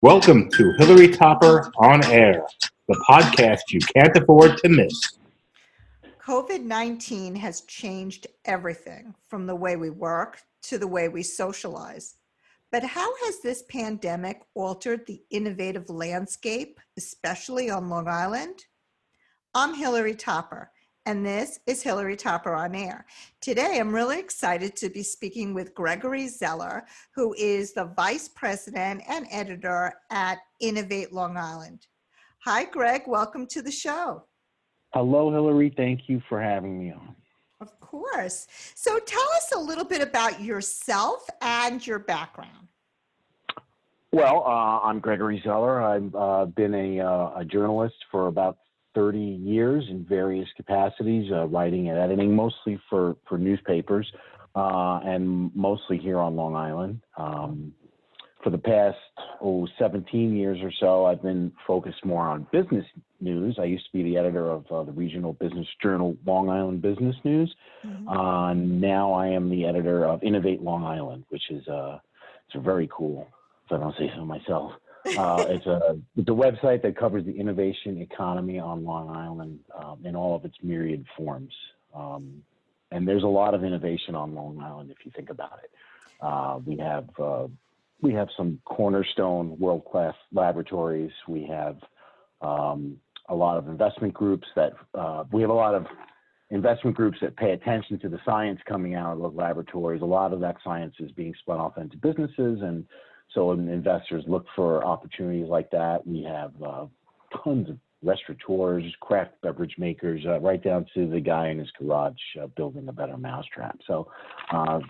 Welcome to Hillary Topper on Air, the podcast you can't afford to miss. COVID-19 has changed everything from the way we work to the way we socialize. But how has this pandemic altered the innovative landscape, especially on Long Island? I'm Hillary Topper, and this is Hillary Topper on Air. Today, I'm really excited to be speaking with Gregory Zeller, who is the Vice President and Editor at Innovate Long Island. Hi, Greg. Welcome to the show. Hello, Hillary. Thank you for having me on. Of course. So tell us a little bit about yourself and your background. Well, I'm Gregory Zeller. I've been a journalist for about 30 years in various capacities, writing and editing, mostly for newspapers, and mostly here on Long Island. For the past 17 years or so, I've been focused more on business news. I used to be the editor of the regional business journal, Long Island Business News. Now I am the editor of Innovate Long Island, which is it's a very cool, if I don't say so myself. It's a website that covers the innovation economy on Long Island in all of its myriad forms. And there's a lot of innovation on Long Island if you think about it. We have some cornerstone world-class laboratories. We have a lot of investment groups that pay attention to the science coming out of those laboratories. A lot of that science is being spun off into businesses, and so when investors look for opportunities like that, we have tons of restaurateurs, craft beverage makers, right down to the guy in his garage building a better mousetrap. So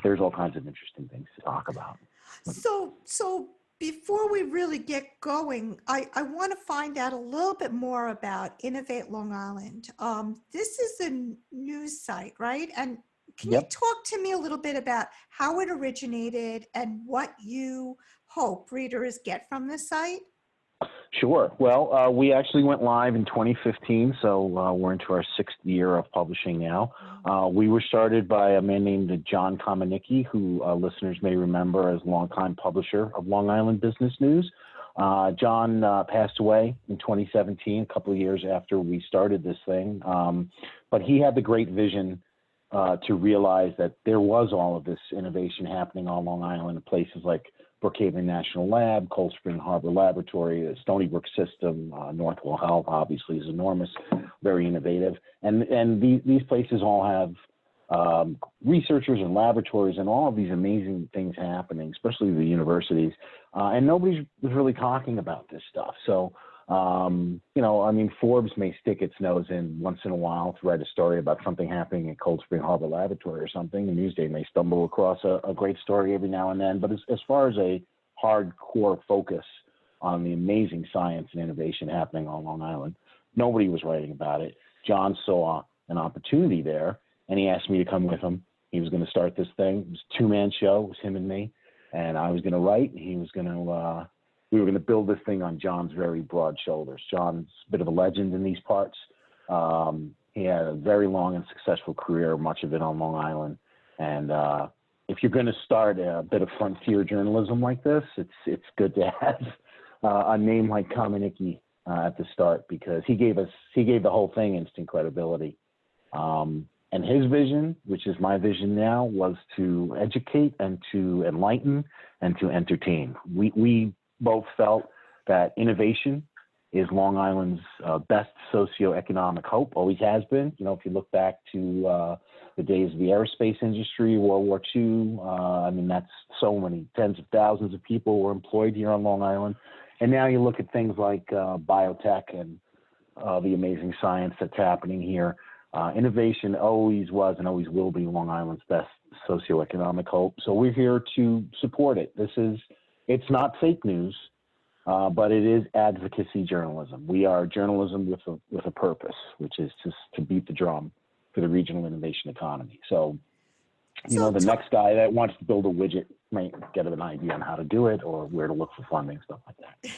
there's all kinds of interesting things to talk about. So before we really get going, I want to find out a little bit more about Innovate Long Island. This is a news site, right? And can you talk to me a little bit about how it originated and what you hope readers get from this site? Sure. Well, we actually went live in 2015, so we're into our 6th year of publishing now. We were started by a man named John Komanicki, who listeners may remember as longtime publisher of Long Island Business News. John passed away in 2017, a couple of years after we started this thing. But he had the great vision to realize that there was all of this innovation happening on Long Island in places like Brookhaven National Lab, Cold Spring Harbor Laboratory, the Stony Brook System, Northwell Health obviously is enormous, very innovative. And these places all have researchers and laboratories and all of these amazing things happening, especially the universities. And nobody was really talking about this stuff. So, Forbes may stick its nose in once in a while to write a story about something happening at Cold Spring Harbor Laboratory or something. The Newsday may stumble across a great story every now and then. But as far as a hardcore focus on the amazing science and innovation happening on Long Island, nobody was writing about it. John saw an opportunity there, and he asked me to come with him. He was going to start this thing. It was a 2-man show. It was him and me. And I was going to write, and he was going to we were going to build this thing on John's very broad shoulders. John's a bit of a legend in these parts. He had a very long and successful career, much of it on Long Island. And if you're going to start a bit of frontier journalism like this, it's good to have a name like Komanicki at the start, because he gave the whole thing instant credibility. And his vision, which is my vision now, was to educate and to enlighten and to entertain. We both felt that innovation is Long Island's best socioeconomic hope, always has been. You know, if you look back to the days of the aerospace industry, World War II, that's so many tens of thousands of people were employed here on Long Island. And now you look at things like biotech and the amazing science that's happening here. Innovation always was and always will be Long Island's best socioeconomic hope. So we're here to support it. It's not fake news, but it is advocacy journalism. We are journalism with a purpose, which is to beat the drum for the regional innovation economy. So, the next guy that wants to build a widget might get an idea on how to do it or where to look for funding, stuff like that.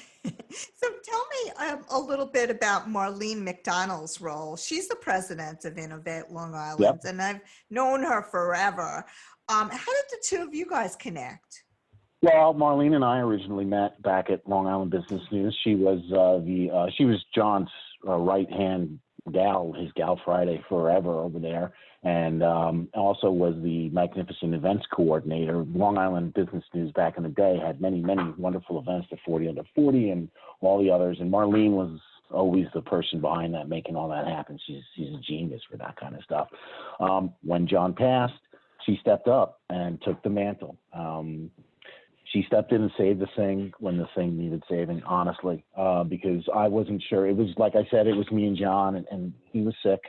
So tell me a little bit about Marlene McDonald's role. She's the president of Innovate Long Island, and I've known her forever. How did the two of you guys connect? Well, Marlene and I originally met back at Long Island Business News. She was she was John's right hand gal, his gal Friday forever over there, and also was the Magnificent Events coordinator. Long Island Business News back in the day had many wonderful events, the 40 Under 40 and all the others. And Marlene was always the person behind that, making all that happen. She's a genius for that kind of stuff. When John passed, she stepped up and took the mantle. She stepped in and saved the thing when the thing needed saving, honestly, because I wasn't sure. It was, like I said, it was me and John, and he was sick,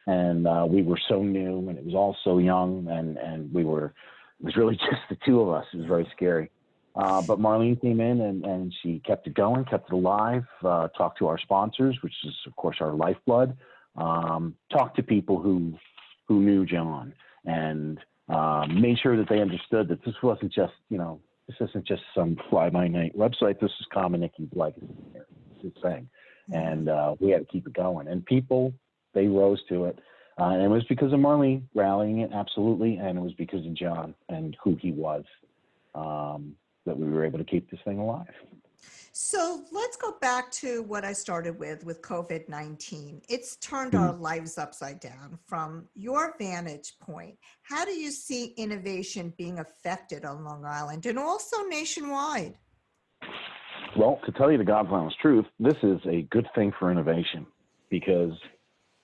and we were so new, and it was all so young, and it was really just the two of us. It was very scary. But Marlene came in, and she kept it going, kept it alive, talked to our sponsors, which is, of course, our lifeblood, talked to people who knew John, and made sure that they understood that this wasn't just, this isn't just some fly-by-night website. This is Common Nicky's legacy. It's his thing. And we had to keep it going. And people, they rose to it. And it was because of Marlene rallying it, absolutely. And it was because of John and who he was that we were able to keep this thing alive. So let's go back to what I started with COVID-19. It's turned our lives upside down. From your vantage point, how do you see innovation being affected on Long Island and also nationwide? Well, to tell you the God's honest truth, this is a good thing for innovation, because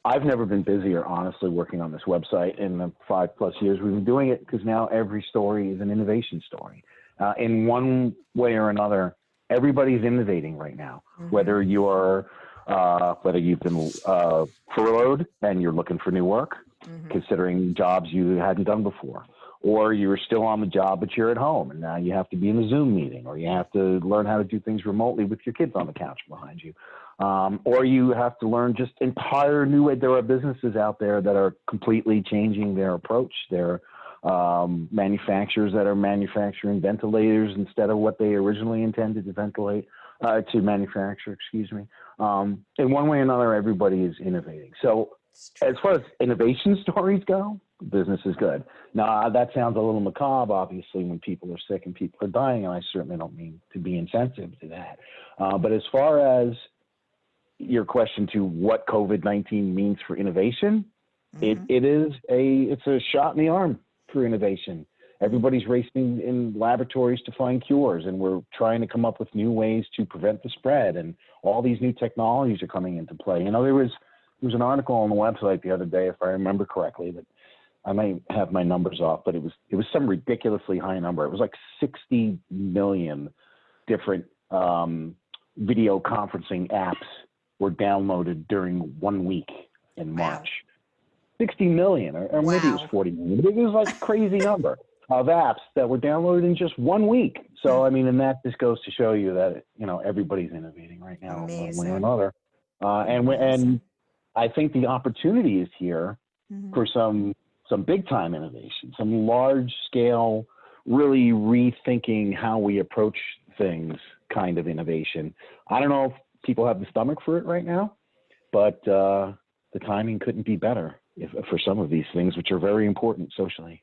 I've never been busier, honestly, working on this website in the 5+ years we've been doing it, because now every story is an innovation story. In one way or another, everybody's innovating right now, whether you're whether you've been furloughed and you're looking for new work, considering jobs you hadn't done before, or you're still on the job but you're at home and now you have to be in a Zoom meeting, or you have to learn how to do things remotely with your kids on the couch behind you, or you have to learn just entire new way. There are businesses out there that are completely changing their approach. They're manufacturers that are manufacturing ventilators instead of what they originally intended to manufacture, excuse me. In one way or another, everybody is innovating. So as far as innovation stories go, business is good. Now, that sounds a little macabre, obviously, when people are sick and people are dying, and I certainly don't mean to be insensitive to that. But as far as your question to what COVID-19 means for innovation, it's a shot in the arm for innovation. Everybody's racing in laboratories to find cures, and we're trying to come up with new ways to prevent the spread, and all these new technologies are coming into play. There was an article on the website the other day, if I remember correctly, that I may have my numbers off, but it was some ridiculously high number. It was like 60 million different video conferencing apps were downloaded during 1 week in March. 60 million, or maybe it was 40 million, but it was like a crazy number of apps that were downloaded in just 1 week. So, and that just goes to show you that, everybody's innovating right now, one way or another. And I think the opportunity is here for some big time innovation, some large scale, really rethinking how we approach things kind of innovation. I don't know if people have the stomach for it right now, but the timing couldn't be better for some of these things, which are very important socially.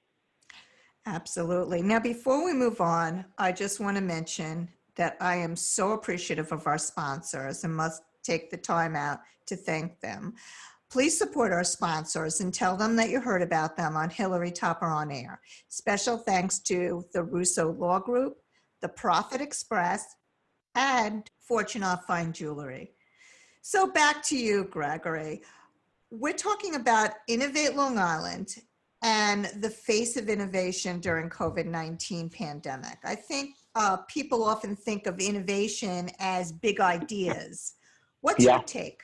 Absolutely. Now, before we move on, I just want to mention that I am so appreciative of our sponsors and must take the time out to thank them. Please support our sponsors and tell them that you heard about them on Hillary Topper on Air. Special thanks to the Russo Law Group, the Profit Express, and Fortunoff Fine Jewelry. So back to you, Gregory. We're talking about Innovate Long Island and the face of innovation during COVID-19 pandemic. I think people often think of innovation as big ideas. What's your take?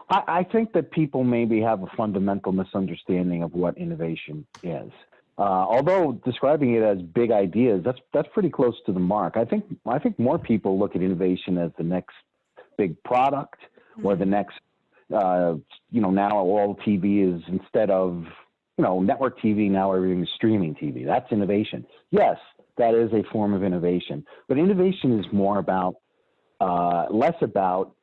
I think that people maybe have a fundamental misunderstanding of what innovation is. Although describing it as big ideas, that's pretty close to the mark. I think more people look at innovation as the next big product, or the next, now all TV is, instead of, network TV, now everything is streaming TV. That's innovation. Yes, that is a form of innovation, but innovation is more about, less about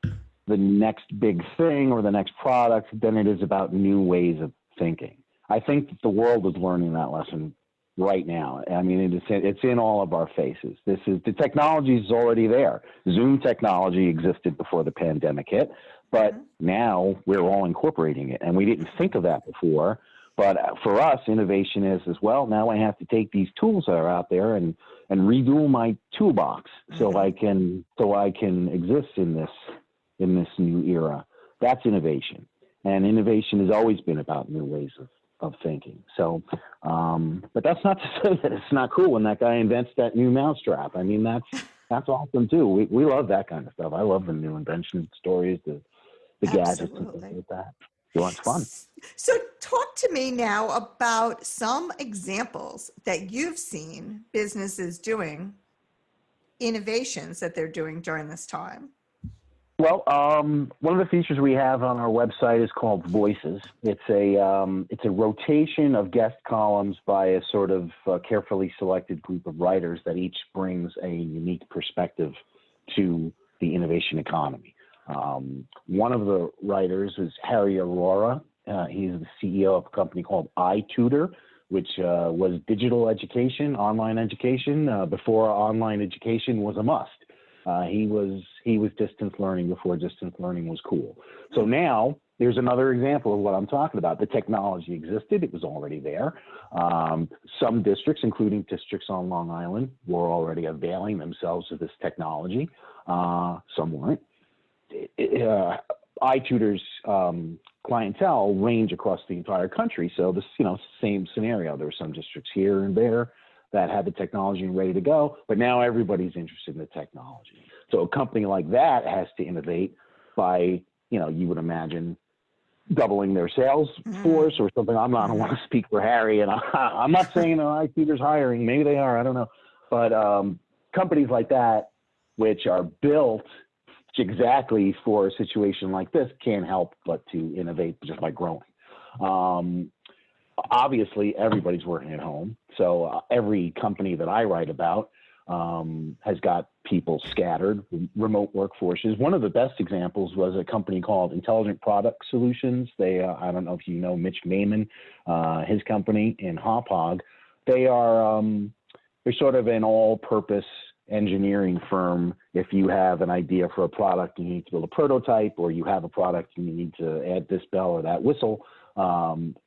the next big thing or the next product than it is about new ways of thinking. I think that the world is learning that lesson right now. I mean, it's in all of our faces. The technology is already there. Zoom technology existed before the pandemic hit, but now we're all incorporating it, and we didn't think of that before. But for us, innovation is as well. Now I have to take these tools that are out there and redo my toolbox so I can exist in this new era. That's innovation, and innovation has always been about new ways of thinking. So, but that's not to say that it's not cool when that guy invents that new mousetrap. I mean, that's awesome too. We love that kind of stuff. I love the new invention stories, the gadgets and things like that. So it's fun. So talk to me now about some examples that you've seen businesses doing, innovations that they're doing during this time. Well, one of the features we have on our website is called Voices. It's a rotation of guest columns by a sort of carefully selected group of writers that each brings a unique perspective to the innovation economy. One of the writers is Harry Aurora. He's the CEO of a company called iTutor, which was digital education, online education, before online education was a must. He was distance learning before distance learning was cool. So now there's another example of what I'm talking about. The technology existed. It was already there. Some districts, including districts on Long Island, were already availing themselves of this technology. Some weren't. iTutor's clientele range across the entire country. So this, same scenario. There were some districts here and there that had the technology and ready to go, but now everybody's interested in the technology. So a company like that has to innovate by, you would imagine, doubling their sales force or something. I don't want to speak for Harry, and I'm not saying iTutor's hiring. Maybe they are. I don't know. But companies like that, which are built exactly for a situation like this, can't help but to innovate just by growing. Obviously, everybody's working at home. So every company that I write about has got people scattered, remote workforces. One of the best examples was a company called Intelligent Product Solutions. They, I don't know if you know Mitch Maiman, his company in Hauppauge. They're sort of an all-purpose engineering firm. If you have an idea for a product, you need to build a prototype, or you have a product, you need to add this bell or that whistle.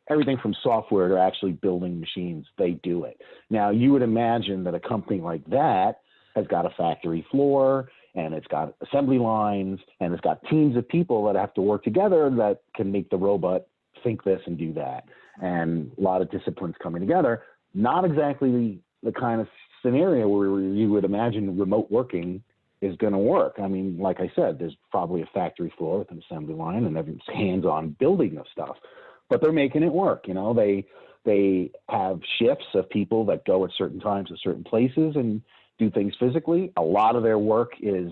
Everything from software to actually building machines, they do it. Now, you would imagine that a company like that has got a factory floor, and it's got assembly lines, and it's got teams of people that have to work together that can make the robot think this and do that. And a lot of disciplines coming together. Not exactly the kind of scenario where you would imagine remote working is going to work. I mean, like I said, there's probably a factory floor with an assembly line, and everyone's hands-on building of stuff. But they're making it work. They have shifts of people that go at certain times at certain places and do things physically. A lot of their work is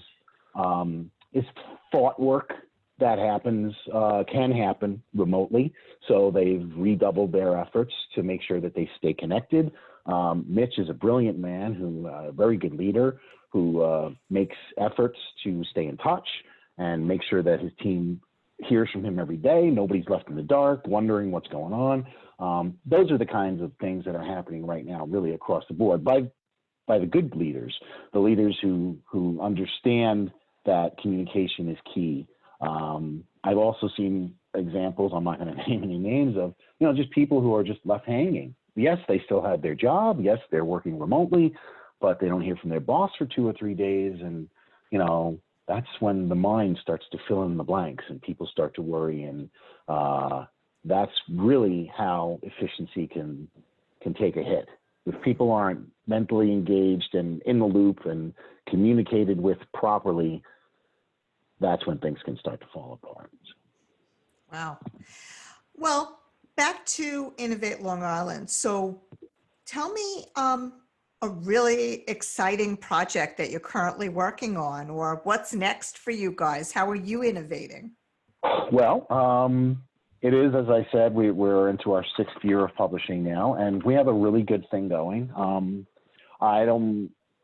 thought work that can happen remotely. So they've redoubled their efforts to make sure that they stay connected. Mitch is a brilliant man a very good leader who makes efforts to stay in touch and make sure that his team hears from him every day. Nobody's left in the dark, wondering what's going on. Those are the kinds of things that are happening right now, really across the board, by the good leaders, the leaders who understand that communication is key. I've also seen examples, I'm not going to name any names, of just people who are just left hanging. Yes, they still have their job. Yes, they're working remotely, but they don't hear from their boss for 2 or 3 days, and that's when the mind starts to fill in the blanks and people start to worry. And that's really how efficiency can take a hit. If people aren't mentally engaged and in the loop and communicated with properly, that's when things can start to fall apart. Wow. Well, back to Innovate Long Island. So tell me a really exciting project that you're currently working on, or what's next for you guys? How are you innovating? Well, it is, as I said, we're into our 6th year of publishing now, and we have a really good thing going. I'm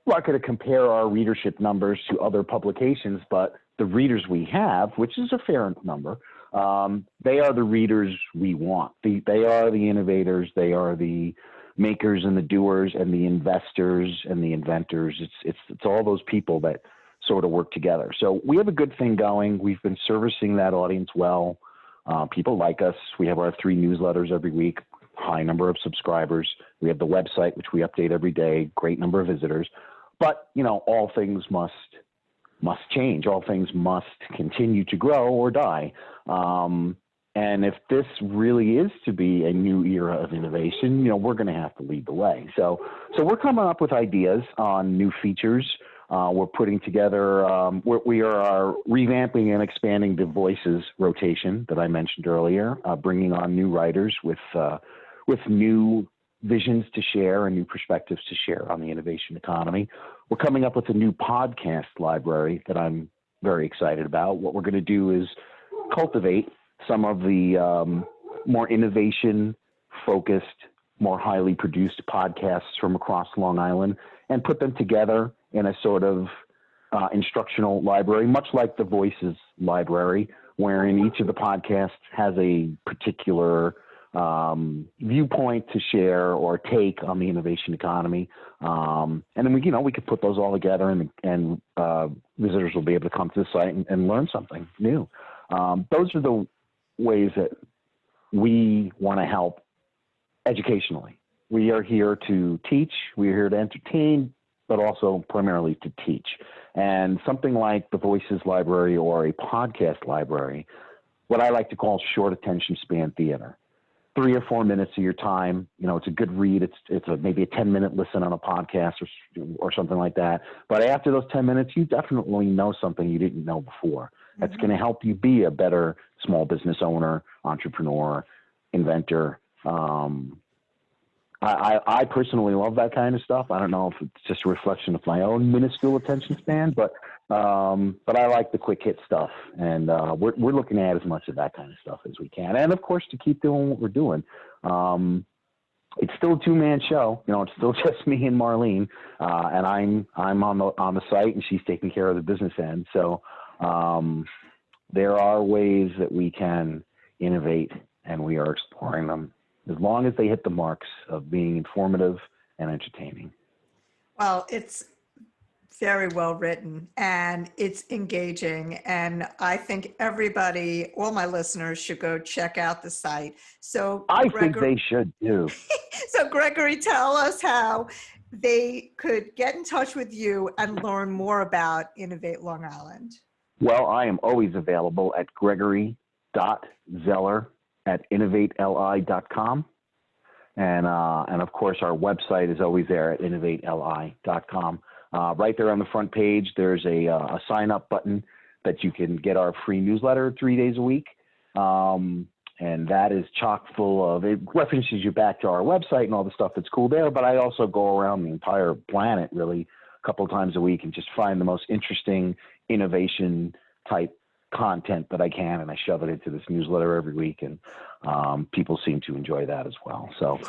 not going to compare our readership numbers to other publications, but the readers we have, which is a fair number, they are the readers we want. They are the innovators. They are the makers and the doers and the investors and the inventors. It's all those people that sort of work together. So we have a good thing going. We've been servicing that audience well. People like us. We have our 3 newsletters every week, high number of subscribers. We have the website, which we update every day, great number of visitors. But, all things must change. All things must continue to grow or die. And if this really is to be a new era of innovation, we're going to have to lead the way. So we're coming up with ideas on new features. We're putting together, we are revamping and expanding the voices rotation that I mentioned earlier, bringing on new writers with new visions to share and new perspectives to share on the innovation economy. We're coming up with a new podcast library that I'm very excited about. What we're going to do is cultivate some of the more innovation-focused, more highly produced podcasts from across Long Island and put them together in a sort of instructional library, much like the Voices library, wherein each of the podcasts has a particular viewpoint to share or take on the innovation economy. And then we could put those all together and visitors will be able to come to the site and learn something new. Those are the ways that we want to help educationally. We are here to teach, we are here to entertain, but also primarily to teach. And something like the Voices Library or a podcast library, what I like to call short attention span theater. 3 or 4 minutes of your time, it's a good read. It's maybe a 10-minute listen on a podcast or something like that. But after those 10 minutes, you definitely know something you didn't know before. That's going to help you be a better small business owner, entrepreneur, inventor. I personally love that kind of stuff. I don't know if it's just a reflection of my own minuscule attention span, but I like the quick hit stuff, and we're looking at as much of that kind of stuff as we can, and of course to keep doing what we're doing. It's still a 2-man show, it's still just me and Marlene, and I'm on the site, and she's taking care of the business end. So there are ways that we can innovate, and we are exploring them, as long as they hit the marks of being informative and entertaining. Well, it's very well written and it's engaging. And I think everybody, all my listeners, should go check out the site. So I think they should too. So Gregory, tell us how they could get in touch with you and learn more about Innovate Long Island. Well, I am always available at gregory.zeller@innovateli.com. And of course, our website is always there at innovateli.com. Right there on the front page, there's a sign up button that you can get our free newsletter 3 days a week. And that is chock full of, it references you back to our website and all the stuff that's cool there. But I also go around the entire planet really a couple of times a week and just find the most interesting innovation type content that I can, and I shove it into this newsletter every week, and people seem to enjoy that as well. So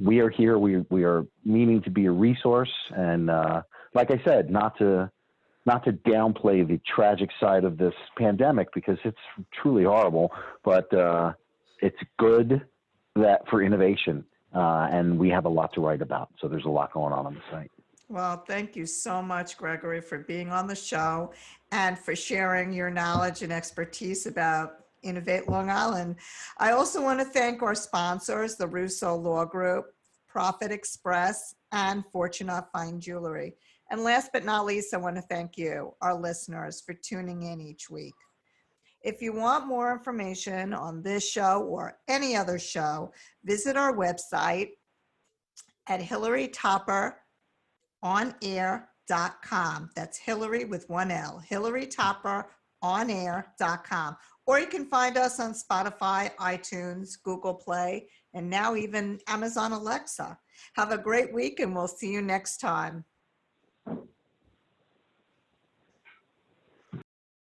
we are here. We are meaning to be a resource, and like I said, not to downplay the tragic side of this pandemic, because it's truly horrible, but it's good that for innovation, and we have a lot to write about. So there's a lot going on the site. Well, thank you so much, Gregory, for being on the show and for sharing your knowledge and expertise about Innovate Long Island. I also want to thank our sponsors, the Russo Law Group, Profit Express, and Fortunate Fine Jewelry. And last but not least, I want to thank you, our listeners, for tuning in each week. If you want more information on this show or any other show, visit our website at HillaryTopperonair.com. That's Hillary with one L, HillaryTopperonair.com. Or you can find us on Spotify, iTunes, Google Play, and now even Amazon Alexa. Have a great week, and we'll see you next time.